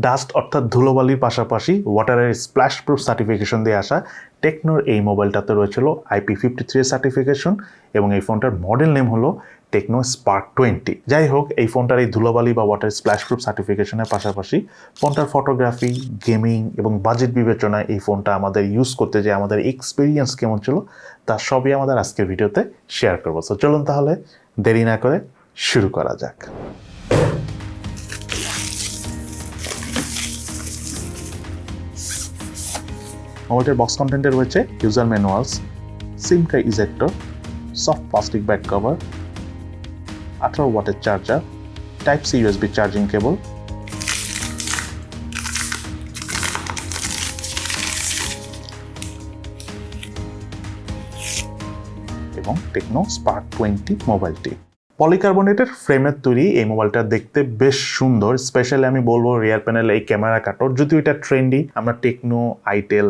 Dust অর্থাৎ ধুলোবালির পাশাপাশি ওয়াটারের splash proof certification দিয়ে আসা টেকনোর এই মোবাইলটাতে রয়েছিল IP53 সার্টিফিকেশন এবং এই ফোনটার মডেল নেম হলো টেকনো স্পার্ক 20। যাই হোক, এই ফোনটার এই ধুলোবালি বা ওয়াটার স্প্ল্যাশ প্রুফ সার্টিফিকেশনের পাশাপাশি ফোনটার ফটোগ্রাফি, গেমিং এবং বাজেট বিবেচনায় এই ফোনটা আমাদের ইউজ করতে যে আমাদের এক্সপিরিয়েন্স কেমন ছিল তা সবই আমাদের আজকের ভিডিওতে শেয়ার করবো। সো চলুন তাহলে দেরি না করে শুরু করা যাক। মোবাইলটির বক্স কন্টেন্টে রয়েছে user manuals, SIM tray ejector, soft plastic back cover, 18 ওয়াটের charger, type C USB charging cable, এবং টেকনো স্পার্ক 20 মোবাইলটি। পলিকার্বনেটের ফ্রেমের তৈরি এই মোবাইলটা দেখতে বেশ সুন্দর। স্পেশালি আমি বলবো রিয়ার প্যানেলে এই ক্যামেরা কাটর, যদিও এটা ট্রেন্ডি, আমরা টেকনো, আইটেল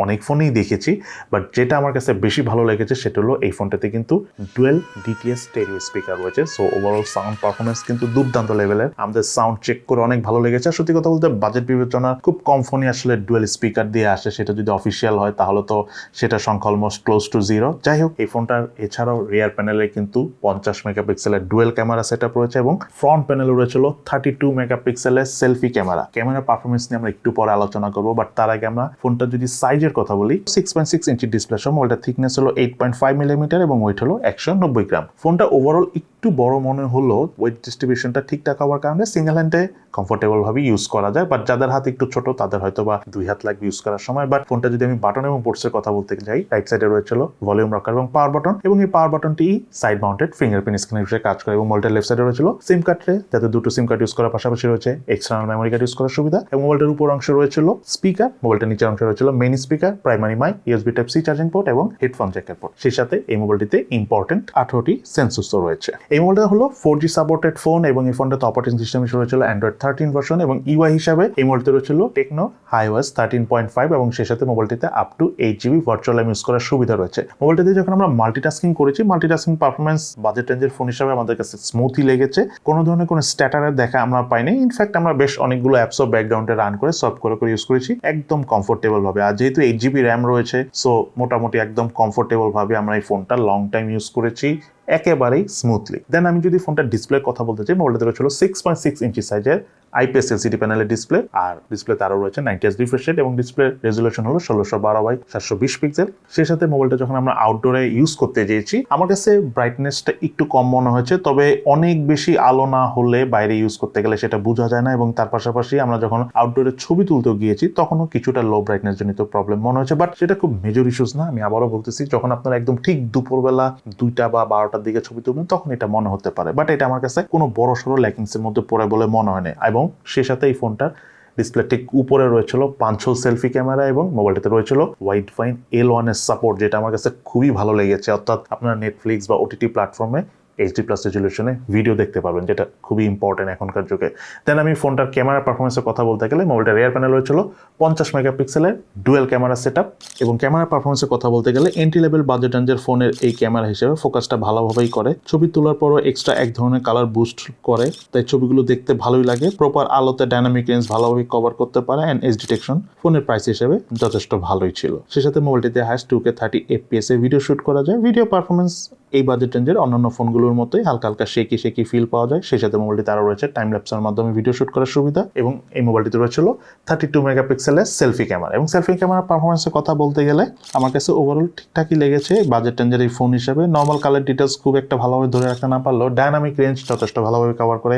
অনেক ফোনেই দেখেছি, বাট যেটা আমার কাছে বেশি ভালো লেগেছে সেটা হলো এই ফোনটাতে কিন্তু ডুয়েল DTS স্টেরিও স্পিকার রয়েছে। সো ওভারঅল সাউন্ড পারফরমেন্স কিন্তু দুর্দান্ত লেভেলের। আমাদের সাউন্ড চেক করে অনেক ভালো লেগেছে। সত্যি কথা বলতে বাজেট বিবেচনা খুব কম ফোনই আসলে ডুয়েল স্পিকার দিয়ে আসে, সেটা যদি অফিসিয়াল হয় তাহলে তো সেটা সংখ্যা অলমোস্ট ক্লোজ টু 0। যাই হোক, এই ফোনটার এছাড়াও রিয়ার প্যানেলে কিন্তু 50 মেগাপিক্সেলের ডুয়েল ক্যামেরা সেট আপ রয়েছে এবং ফ্রন্ট প্যানেলে রয়েছিল 32 মেগাপিক্সেলের সেলফি ক্যামেরা। ক্যামেরা পারফরমেন্স নিয়ে আমরা একটু পরে আলোচনা করবো, বাট তার আগে আমরা ফোনটা যদি সাইজের কথা বলি, 6.6 ইঞ্চি ডিসপ্লে সহ মোবাইলটার থিকনেস হলো 8.5 মিলিমিটার এবং ওয়েট হলো 190 গ্রাম। ফোনটা ওভারঅল একটু বড় মনে হলো, ওয়েট ডিস্ট্রিবিউশনটা ঠিকঠাক হওয়ার কারণে সিঙ্গেল হ্যান্ডে কমফোর্টেবল ভাবে ইউজ করা যায়, বাট যাদের হাত একটু ছোট তাদের হয়তো বা 2 হাত লাগবে ইউজ করার সময়। বাট ফোনটা যদি আমি বাটন এবং পোর্টসের কথা বলতে যাই, রাইট সাইডে রয়েছিল ভলিউম রকার এবং পাওয়ার বাটন, এবং এই পাওয়ার বাটনটি সাইড মাউন্টেড ফিঙ্গারপ্রিন্ট স্ক্যানার হিসেবে কাজ করে। এবং মোবাইলটার লেফট সাইডে রয়েছিল সিম কার্ড ট্রে, যাতে দুটো সিম কার্ড ইউজ করার পাশাপাশি রয়েছে এক্সটার্নাল মেমোরি কার্ড ইউজ করার সুবিধা। এবং মোবাইলটার উপর অংশে রয়েছিল স্পিকার, মোবাইলটার নিচের অংশে রয়েছিল main speaker, primary mic, USB type C charging port এবং হেডফোন জ্যাকের পোর্ট। সেই সাথে এই মোবাইলটিতে ইম্পর্টেন্ট 18টি সেন্সর রয়েছে। এই মোবাইলটা হলো 4G সাপোর্টেড ফোন এবং এই ফোনটাতে অপারেটিং সিস্টেম হিসেবে রয়েছিল Android 13 ভার্সন এবং UI হিসাবে এই মোবাইলটিতে রয়েছিল টেকনো iOS 13.5 এবং সেই সাথে মোবাইলটিতে up to 8GB virtual RAM use করার সুবিধা রয়েছে। মোবাইলটিতে যখন আমরা মাল্টিটাস্কিং করেছি, মাল্টিটাস্কিং পারফরমেন্স বাজেট রেঞ্জের ফোন হিসাবে আমাদের কাছে স্মুথই লেগেছে। কোনো ধরনের কোনো স্ট্যাটারের দেখা আমরা পাইনি। ইনফ্যাক্ট আমরা বেশ অনেকগুলো অ্যাপসও ব্যাকগ্রাউন্ডে রান করে সলভ করে ইউজ করেছি একদম কমফোর্টেবল ভাবে। আর যেহেতু 8GB RAM রয়েছে, সো মোটামুটি একদম কমফোর্টেবল ভাবে আমরা এই ফোনটা লং টাইম ইউজ করেছি একেবারেই স্মুথলি। দেন আমি যদি ফোনটার ডিসপ্লের কথা বলতে চাই, মোবাইলটাতে রয়েছিল 6.6 ইঞ্চি সাইজের IPS LCD প্যানেলের ডিসপ্লে, আর ডিসপ্লেতে আরও রয়েছে 90Hz রিফ্রেশ রেট এবং ডিসপ্লে রেজুলেশন হলো 1612x720 পিক্সেল। সেই সাথে মোবাইলটা যখন আমরা আউটডোরে ইউজ করতে চেয়েছি, আমার কাছে ব্রাইটনেসটা একটু কম মনে হয়েছে, তবে অনেক বেশি আলো না হলে বাইরে ইউজ করতে গেলে সেটা বোঝা যায় না। এবং তার পাশাপাশি আমরা যখন আউটডোরে ছবি তুলতে গিয়েছি তখনও কিছুটা লো ব্রাইটনেস জনিত প্রবলেম মনে হয়েছে, বাট সেটা খুব মেজর ইস্যুস না। আমি আবারও বলতেছি, যখন আপনারা একদম ঠিক দুপুরবেলা 2টা বা 12টার দিকে ছবি তুলবেন তখন এটা মনে হতে পারে, বাট এটা আমার কাছে কোনো বড় সড়ো ল্যাকিংসের মধ্যে পড়ে বলে মনে হয় না। এবং সেই সাথে এই ফোনটার ডিসপ্লে ঠিক উপরে রয়েছিল 5 সেলফি ক্যামেরা এবং মোবাইলটাতে রয়েছিল ওয়াইড ফাইন L1 এর সাপোর্ট, যেটা আমার কাছে খুবই ভালো লেগেছে। অর্থাৎ আপনারা নেটফ্লিক্স বা OTT প্ল্যাটফর্মে HD+ রেজুলেশনে ভিডিও দেখতে পারবেন, যেটা খুবই ইম্পর্টেন্ট এখনকার যুগে। দেন আমি ফোনটার ক্যামেরা পারফরমেন্সের কথা বলতে গেলে, মোবাইলটার রিয়ার প্যানেল রয়েছিল 50 মেগাপিক্সেলের ডুয়েল ক্যামেরা সেটআপ এবং ক্যামেরা পারফরমেন্সের কথা বলতে গেলে এন্ট্রি লেভেল বাজেট রেঞ্জের ফোনের এই ক্যামেরা হিসেবে ফোকাসটা ভালোভাবেই করে। ছবি তোলার পরও এক্সট্রা এক ধরনের কালার বুস্ট করে, তাই ছবিগুলো দেখতে ভালোই লাগে। প্রপার আলোতে ডাইনামিক রেঞ্জ ভালোভাবে কভার করতে পারে অ্যান্ড এজ ডিটেকশন ফোনের প্রাইস হিসেবে যথেষ্ট ভালোই ছিল। সেই সাথে মোবাইলটিতে হাইস্ট 2K 30 FPS এ ভিডিও শুট করা যায়। ভিডিও পারফরমেন্স এই বাজেট রেঞ্জের অন্যান্য ফোনগুলোর মতোই হালকা হালকা শেকি ফিল পাওয়া যায়। সেই সাথে মোবাইলটিতে আরও রয়েছে টাইম ল্যাপসের মাধ্যমে ভিডিও শুট করার সুবিধা এবং এই মোবাইলটিতে রয়েছিল 32 মেগাপিক্সেলের সেলফি ক্যামেরা। এবং সেলফি ক্যামেরা পারফরমেন্সের কথা বলতে গেলে আমার কাছে ওভারঅল ঠিকঠাকই লেগেছে বাজেট রেঞ্জের এই ফোন হিসেবে। নর্মাল কালার ডিটেলস খুব একটা ভালোভাবে ধরে রাখতে না পারলেও ডাইনামিক রেঞ্জ যথেষ্ট ভালোভাবে কভার করে,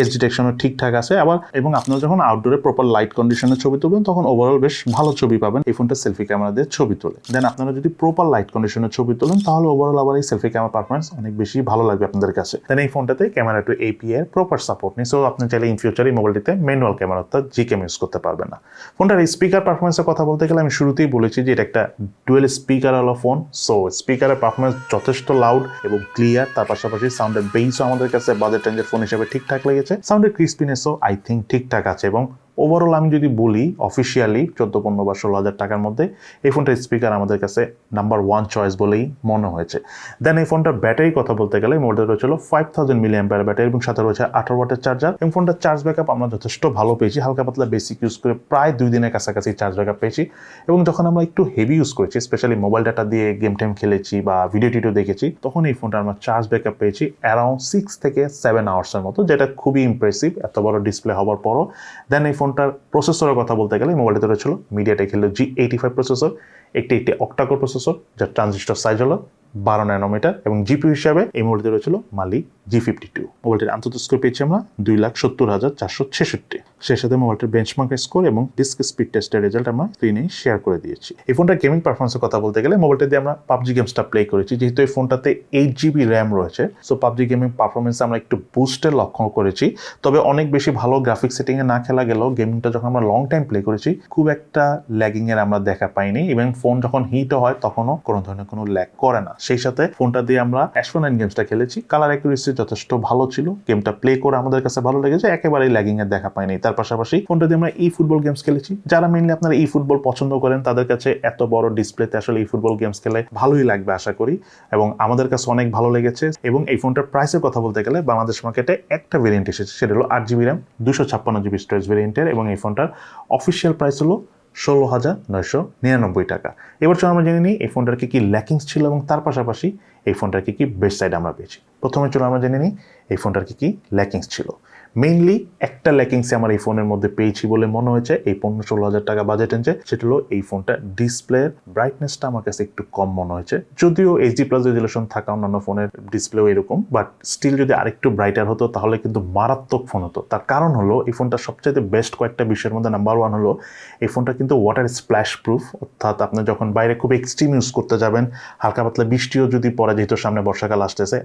এজ ডিটেকশনও ঠিকঠাক আছে। আবার এবং আপনারা যখন আউটডোরে প্রপার লাইট কন্ডিশনে ছবি তুলবেন তখন ওভারঅল বেশ ভালো ছবি পাবেন এই ফোনটা সেলফি ক্যামেরা দিয়ে ছবি তোলে। দেন আপনারা যদি প্রপার লাইট কন্ডিশনে ছবি তোলেন তাহলে ওভারঅল আবার এই সেলফি ক্যামেরা পারফরমেন্স অনেক বেশি ভালো লাগবে আপনাদের কাছে। দেন এই ফোনটাতে ক্যামেরা টু API এর প্রপার সাপোর্ট নেই, সো আপনি চাইলে ইন ফিউচার এই মোবাইলটিতে ম্যানুয়াল ক্যামেরা অর্থাৎ জিক্যাম ইউজ করতে পারবেন না। ফোনটার স্পিকার পারফরমেন্সের কথা বলতে গেলে আমি শুরুতেই বলেছি যে এটা একটা ডুয়েল স্পিকার ওয়ালা ফোন, সো স্পিকারের পারফরমেন্স যথেষ্ট লাউড এবং ক্লিয়ার। তার পাশাপাশি সাউন্ডের বেসও আমাদের কাছে বাজেট রেঞ্জের ফোন হিসেবে ঠিকঠাক লেগেছে। সাউন্ডের ক্রিস্পিনেসও আই থিঙ্ক ঠিকঠাক আছে এবং ওভারঅল আমি যদি বলি অফিসিয়ালি 14-15 বা 16,000 টাকার মধ্যে এই ফোনটার স্পিকার আমাদের কাছে নাম্বার 1 চয়েস বলেই মনে হয়েছে। দেন এই ফোনটার ব্যাটারি কথা বলতে গেলে মডেল রয়েছিল 5000 mAh ব্যাটারি এবং সাথে রয়েছে 18 ওয়াটের চার্জার এবং ফোনটার চার্জ ব্যাকআপ আমরা যথেষ্ট ভালো পেয়েছি। হালকা পাতলা বেসিক ইউজ করে প্রায় 2 দিনের কাছাকাছি চার্জ ব্যাকআপ পেয়েছি এবং যখন আমরা একটু হেভি ইউজ করেছি, স্পেশালি মোবাইল ডাটা দিয়ে গেম টেম খেলেছি বা ভিডিও টিডিও দেখেছি, তখন এই ফোনটা আমরা চার্জ ব্যাকআপ পেয়েছি অ্যারাউন্ড 6 থেকে 7 আওয়ার্সের মতো, যেটা খুবই ইমপ্রেসিভ এত বড় ডিসপ্লে হওয়ার পরও। দেন এই ফোনটার প্রসেসরের কথা বলতে গেলে মোবাইলটাতে রয়েছিল মিডিয়াটেক হিলিও G85 প্রসেসর, একটি অক্টাকোর প্রসেসর যার ট্রানজিস্টর সাইজ হলো 12 ন্যানোমিটার এবং জিপিইউ হিসাবে এই মোবাইলটিতে রয়েছিল মালি G52। মোবাইলটির আন্তর্জাতিক স্কোর পেয়েছি আমরা 2,70,466। সেই সাথে মোবাইলটির বেঞ্চমার্ক স্কোর এবং ডিস্ক স্পিড টেস্টের রেজাল্ট আমরা স্ক্রিনে শেয়ার করে দিয়েছি। এই ফোনটার গেমিং পারফরমেন্সের কথা বলতে গেলে মোবাইলটা দিয়ে আমরা পাবজি গেমসটা প্লে করেছি, যেহেতু এই ফোনটাতে 8GB র্যাম রয়েছে, সো পাবজি গেমিং পারফরমেন্সে আমরা একটু বুস্টের লক্ষ্য করেছি। তবে অনেক বেশি ভালো গ্রাফিক সেটিংয়ে না খেলা গেলেও গেমিংটা যখন আমরা লং টাইম প্লে করেছি খুব একটা ল্যাগিংয়ের আমরা দেখা পাইনি এবং ফোন যখন হিটও হয় তখনও কোনো ধরনের কোনো ল্যাগ করে না। সেই সাথে ফোনটা দিয়ে আমরা অ্যাস্ট্রোনাইট গেমসটা খেলেছি, কালার অ্যাকুরেসি যথেষ্ট ভালো ছিল, গেমটা প্লে করে আমাদের কাছে ভালো লেগেছে, একেবারেই ল্যাগিং এর দেখা পাইনি। তার পাশাপাশি ফোনটা দিয়ে আমরা ই ফুটবল গেমস খেলেছি, যারা মেইনলি আপনারা ই ফুটবল পছন্দ করেন তাদের কাছে এত বড় ডিসপ্লেতে আসলে ই ফুটবল গেমস খেলে ভালোই লাগবে আশা করি, এবং আমাদের কাছে অনেক ভালো লেগেছে। এবং এই ফোনটার প্রাইসের কথা বলতে গেলে বাংলাদেশ মার্কেটে একটা ভেরিয়েন্ট এসেছে, সেটা হলো 8GB র্যাম 256GB স্টোরেজ ভেরিয়েন্টের, এবং এই ফোনটার অফিসিয়াল প্রাইস হলো 16,999 টাকা। এবার চলো আমরা জেনে নিই এই ফোনটার কি ল্যাকিংস ছিল এবং তার পাশাপাশি এই ফোনটার কি বেস্ট সাইড আমরা পেয়েছি। প্রথমে চলো আমরা জেনে নিই এই ফোনটার কি ল্যাকিংস ছিল। মেইনলি একটা ল্যাকিংস আমার এই ফোনের মধ্যে পেয়েছি বলে মনে হয়েছে এই 15-16,000 টাকা বাজেট রেঞ্জে, সেটা হলো এই ফোনটা ডিসপ্লের ব্রাইটনেসটা আমার কাছে একটু কম মনে হয়েছে। যদিও HD+ রেজুলেশন থাকা অন্যান্য ফোনের ডিসপ্লেও এরকম, বাট স্টিল যদি আরেকটু ব্রাইটার হতো তাহলে কিন্তু মারাত্মক ফোন হতো। তার কারণ হলো এই ফোনটা সবচেয়ে বেস্ট কয়েকটা বিষয়ের মধ্যে নাম্বার 1 হলো এই ফোনটা কিন্তু ওয়াটার স্প্ল্যাশ প্রুফ, অর্থাৎ আপনি যখন বাইরে খুব এক্সট্রিম ইউজ করতে যাবেন, হালকা পাতলা বৃষ্টিও যদি পড়ে, যেহেতু সামনে বর্ষাকাল আসতেছে,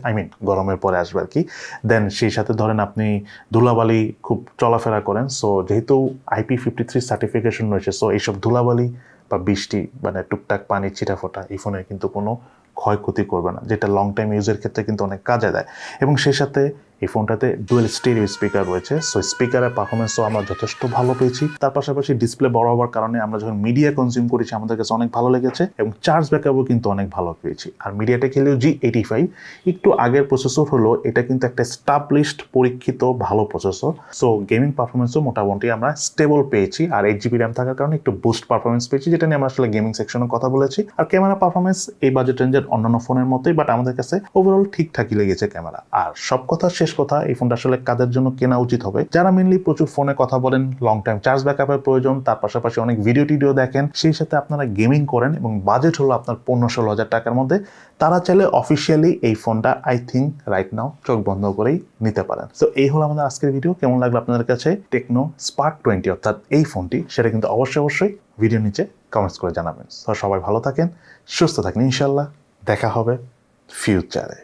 গরমের পরে আসবে আর কি, দেন সেই সাথে ধরেন আপনি ধুলাবালি খুব চলাফেরা করেন, সো যেহেতু IP53 সার্টিফিকেশন রয়েছে, সো এইসব ধুলাবালি বা বৃষ্টি মানে টুকটাক পানি ছিটাফোটা এই ফোনের কিন্তু কোনো ক্ষয়ক্ষতি করবে না, যেটা লং টাইম ইউজের ক্ষেত্রে কিন্তু অনেক কাজে দেয়। এবং সেই সাথে এই ফোনটাতে ডুয়েল স্টেরিও স্পিকার রয়েছে, সো স্পিকারের পারফরমেন্সও আমরা যথেষ্ট ভালো পেয়েছি। তার পাশাপাশি ডিসপ্লে বড় হওয়ার কারণে আমরা যখন মিডিয়া কনজিউম করেছি আমাদের কাছে অনেক ভালো লেগেছে এবং চার্জ ব্যাকআপও কিন্তু অনেক ভালো পেয়েছি। আর মিডিয়াটেক হিলিও G85 একটু আগের প্রসেসর হলো, এটা কিন্তু একটা এস্টাবলিশড পরীক্ষিত ভালো প্রসেসর, সো গেমিং পারফরমেন্সও মোটামুটি আমরা স্টেবল পেয়েছি। আর 8GB র্যাম থাকার কারণে একটু বুস্ট পারফরমেন্স পেয়েছি, যেটা নিয়ে আমরা আসলে গেমিং সেকশনে কথা বলেছি। আর ক্যামেরা পারফরমেন্স এই বাজেট রেঞ্জের অন্যান্য ফোনের মতোই, বাট আমাদের কাছে ওভারঅল ঠিকঠাকই লেগেছে ক্যামেরা। আর সব কথা শেষ কথা, এই ফোনটা আসলে কাদের জন্য কেনা উচিত হবে, যারা মেইনলি প্রচুর ফোনে কথা বলেন, লং টাইম চার্জ ব্যাকআপের প্রয়োজন, তার পাশাপাশি অনেক ভিডিও টিডিও দেখেন, সেই সাথে আপনারা গেমিং করেন এবং বাজেট হলো আপনার 15-16,000 টাকার মধ্যে, তারা চাইলে অফিসিয়ালি এই ফোনটা আই থিঙ্ক রাইট নাও চোখ বন্ধ করেই নিতে পারেন। তো এই হলো আমাদের আজকের ভিডিও। কেমন লাগলো আপনাদের কাছে টেকনো স্পার্ক 20 অর্থাৎ এই ফোনটি, সেটা কিন্তু অবশ্যই ভিডিও নিচে কমেন্টস করে জানাবেন। তো সবাই ভালো থাকেন, সুস্থ থাকেন, ইনশাল্লাহ দেখা হবে ফিউচারে।